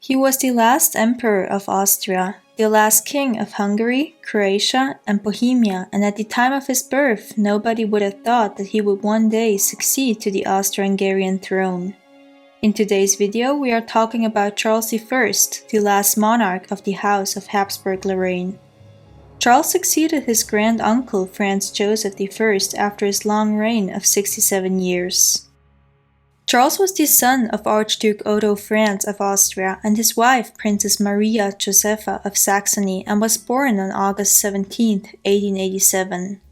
He was the last Emperor of Austria, the last King of Hungary, Croatia and Bohemia, and at the time of his birth, nobody would have thought that he would one day succeed to the Austro-Hungarian throne. In today's video, we are talking about Charles I, the last monarch of the House of Habsburg-Lorraine. Charles succeeded his grand-uncle Franz Joseph I after his long reign of 67 years. Charles was the son of Archduke Otto Franz of Austria and his wife Princess Maria Josepha of Saxony, and was born on August 17, 1887.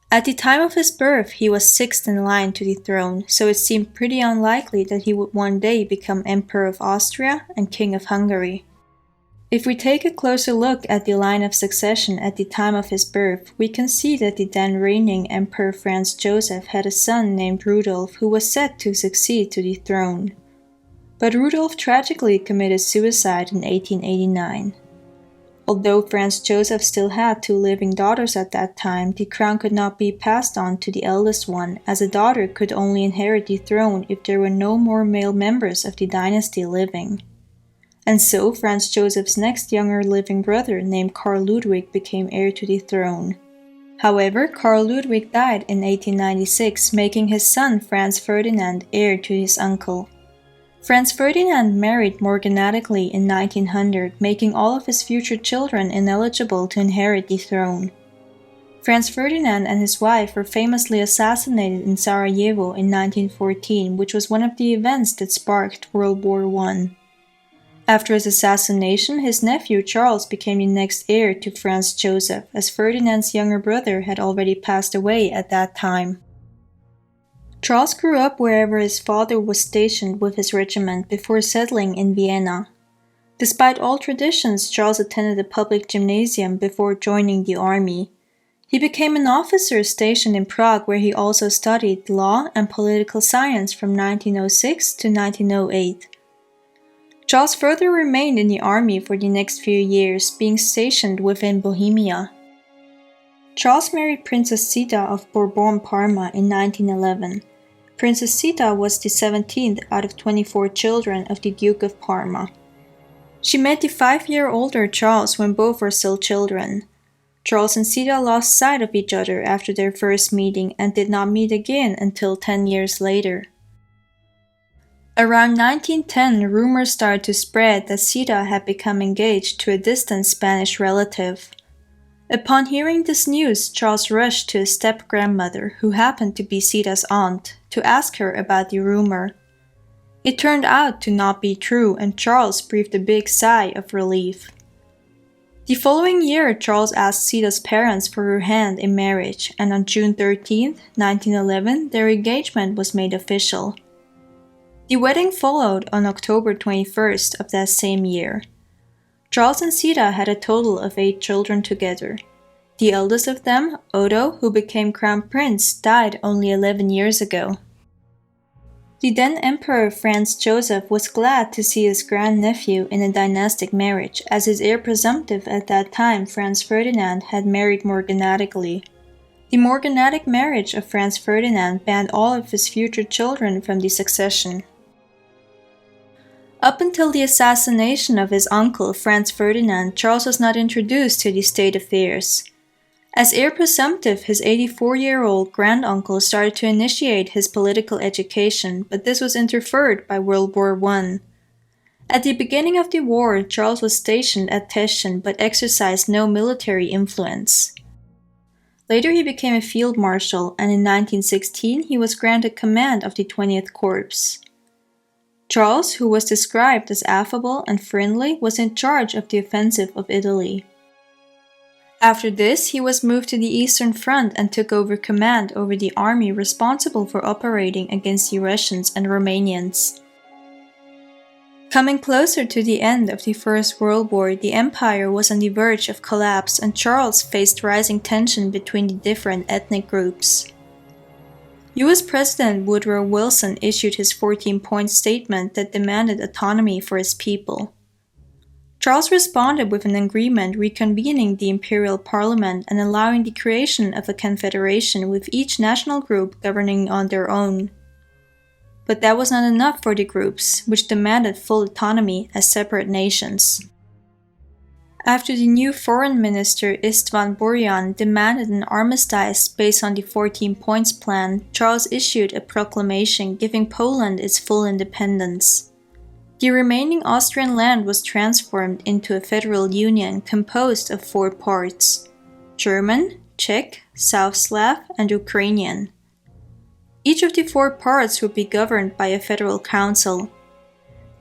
At the time of his birth, he was sixth in line to the throne, so it seemed pretty unlikely that he would one day become Emperor of Austria and King of Hungary. If we take a closer look at the line of succession at the time of his birth, we can see that the then reigning Emperor Franz Joseph had a son named Rudolf who was set to succeed to the throne. But Rudolf tragically committed suicide in 1889. Although Franz Joseph still had two living daughters at that time, the crown could not be passed on to the eldest one, as a daughter could only inherit the throne if there were no more male members of the dynasty living. And so Franz Joseph's next younger living brother, named Karl Ludwig, became heir to the throne. However, Karl Ludwig died in 1896, making his son Franz Ferdinand heir to his uncle. Franz Ferdinand married morganatically in 1900, making all of his future children ineligible to inherit the throne. Franz Ferdinand and his wife were famously assassinated in Sarajevo in 1914, which was one of the events that sparked World War I. After his assassination, his nephew Charles became the next heir to Franz Joseph, as Ferdinand's younger brother had already passed away at that time. Charles grew up wherever his father was stationed with his regiment before settling in Vienna. Despite all traditions, Charles attended a public gymnasium before joining the army. He became an officer stationed in Prague, where he also studied law and political science from 1906 to 1908. Charles further remained in the army for the next few years, being stationed within Bohemia. Charles married Princess Zita of Bourbon-Parma in 1911. Princess Zita was the 17th out of 24 children of the Duke of Parma. She met the 5-year-older Charles when both were still children. Charles and Zita lost sight of each other after their first meeting and did not meet again until 10 years later. Around 1910, rumors started to spread that Zita had become engaged to a distant Spanish relative. Upon hearing this news, Charles rushed to his step-grandmother, who happened to be Zita's aunt, to ask her about the rumor. It turned out to not be true, and Charles breathed a big sigh of relief. The following year, Charles asked Zita's parents for her hand in marriage, and on June 13, 1911, their engagement was made official. The wedding followed on October 21st of that same year. Charles and Zita had a total of 8 children together. The eldest of them, Otto, who became crown prince, died only 11 years ago. The then Emperor Franz Joseph was glad to see his grandnephew in a dynastic marriage, as his heir presumptive at that time, Franz Ferdinand, had married morganatically. The morganatic marriage of Franz Ferdinand banned all of his future children from the succession. Up until the assassination of his uncle Franz Ferdinand, Charles was not introduced to the state affairs. As heir presumptive, his 84-year-old granduncle started to initiate his political education, but this was interfered by World War I. At the beginning of the war, Charles was stationed at Teschen but exercised no military influence. Later he became a field marshal, and in 1916 he was granted command of the 20th Corps. Charles, who was described as affable and friendly, was in charge of the offensive of Italy. After this, he was moved to the Eastern Front and took over command over the army responsible for operating against the Russians and Romanians. Coming closer to the end of the First World War, the empire was on the verge of collapse, and Charles faced rising tension between the different ethnic groups. US President Woodrow Wilson issued his 14-point statement that demanded autonomy for his people. Charles responded with an agreement reconvening the imperial parliament and allowing the creation of a confederation with each national group governing on their own. But that was not enough for the groups, which demanded full autonomy as separate nations. After the new foreign minister István Burian demanded an armistice based on the 14 Points Plan, Charles issued a proclamation giving Poland its full independence. The remaining Austrian land was transformed into a federal union composed of 4 parts: German, Czech, South Slav, and Ukrainian. Each of the 4 parts would be governed by a federal council.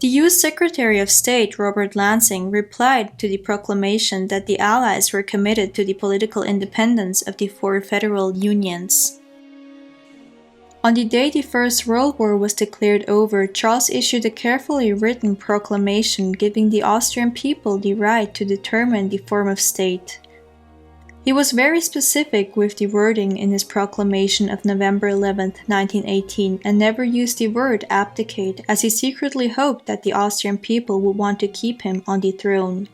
The U.S. Secretary of State Robert Lansing replied to the proclamation that the Allies were committed to the political independence of the 4 federal unions. On the day the First World War was declared over, Charles issued a carefully written proclamation giving the Austrian people the right to determine the form of state. He was very specific with the wording in his proclamation of November 11, 1918, and never used the word abdicate, as he secretly hoped that the Austrian people would want to keep him on the throne.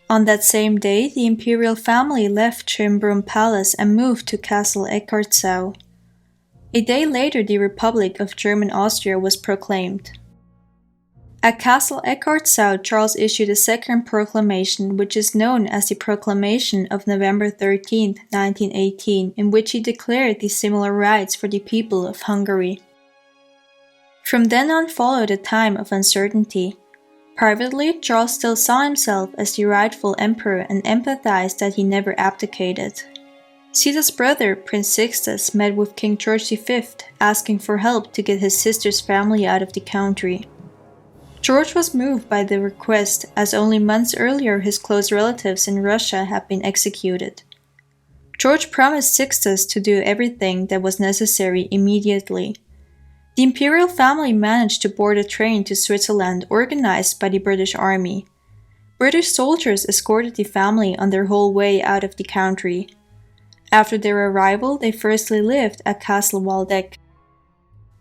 On that same day, the imperial family left Schönbrunn Palace and moved to Castle Eckartsau. A day later, the Republic of German Austria was proclaimed. At Castle Eckartsau, Charles issued a second proclamation, which is known as the Proclamation of November 13, 1918, in which he declared the similar rights for the people of Hungary. From then on followed a time of uncertainty. Privately, Charles still saw himself as the rightful emperor and empathized that he never abdicated. Zita's brother, Prince Sixtus, met with King George V, asking for help to get his sister's family out of the country. George was moved by the request, as only months earlier his close relatives in Russia had been executed. George promised Sixtus to do everything that was necessary immediately. The imperial family managed to board a train to Switzerland organized by the British Army. British soldiers escorted the family on their whole way out of the country. After their arrival, they firstly lived at Castle Waldeck.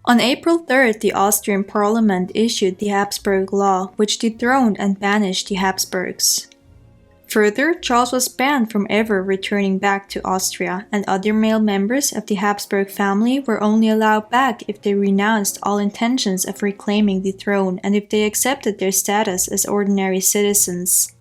On April 3rd, the Austrian parliament issued the Habsburg Law, which dethroned and banished the Habsburgs. Further, Charles was banned from ever returning back to Austria, and other male members of the Habsburg family were only allowed back if they renounced all intentions of reclaiming the throne and if they accepted their status as ordinary citizens.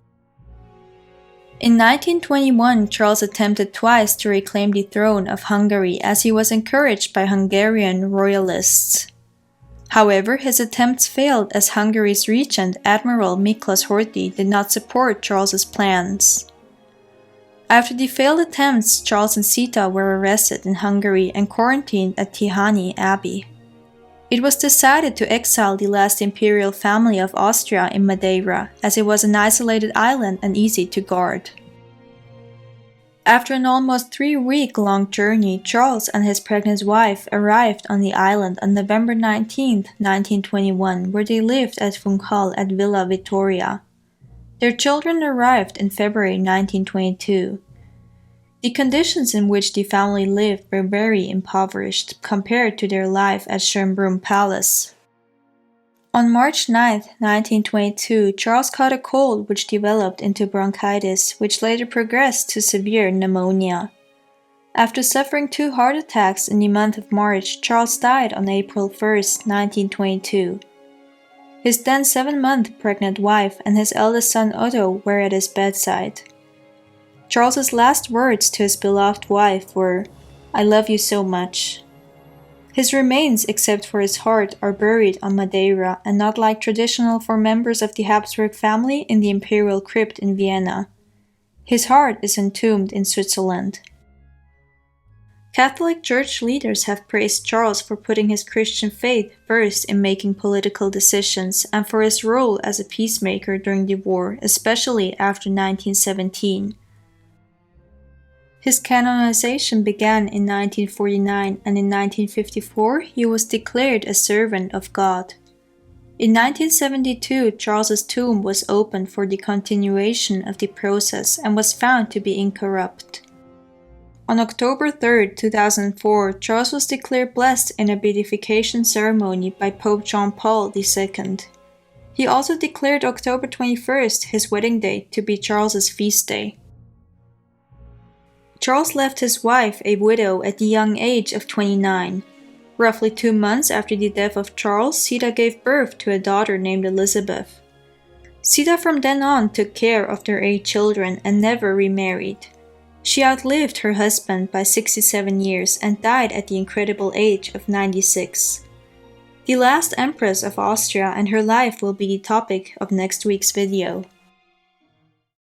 In 1921, Charles attempted twice to reclaim the throne of Hungary as he was encouraged by Hungarian royalists. However, his attempts failed as Hungary's regent, Admiral Miklos Horthy, did not support Charles's plans. After the failed attempts, Charles and Zita were arrested in Hungary and quarantined at Tihany Abbey. It was decided to exile the last imperial family of Austria in Madeira, as it was an isolated island and easy to guard. After an almost 3-week-long journey, Charles and his pregnant wife arrived on the island on November 19, 1921, where they lived at Funchal at Villa Vittoria. Their children arrived in February 1922. The conditions in which the family lived were very impoverished compared to their life at Schönbrunn Palace. On March 9, 1922, Charles caught a cold which developed into bronchitis, which later progressed to severe pneumonia. After suffering 2 heart attacks in the month of March, Charles died on April 1, 1922. His then 7-month pregnant wife and his eldest son Otto were at his bedside. Charles's last words to his beloved wife were, "I love you so much." His remains, except for his heart, are buried on Madeira and not like traditional for members of the Habsburg family in the imperial crypt in Vienna. His heart is entombed in Switzerland. Catholic Church leaders have praised Charles for putting his Christian faith first in making political decisions and for his role as a peacemaker during the war, especially after 1917. His canonization began in 1949, and in 1954 he was declared a servant of God. In 1972, Charles's tomb was opened for the continuation of the process and was found to be incorrupt. On October 3, 2004, Charles was declared blessed in a beatification ceremony by Pope John Paul II. He also declared October 21st, his wedding day, to be Charles's feast day. Charles left his wife a widow at the young age of 29. Roughly 2 months after the death of Charles, Zita gave birth to a daughter named Elizabeth. Zita from then on took care of their 8 children and never remarried. She outlived her husband by 67 years and died at the incredible age of 96. The last Empress of Austria and her life will be the topic of next week's video.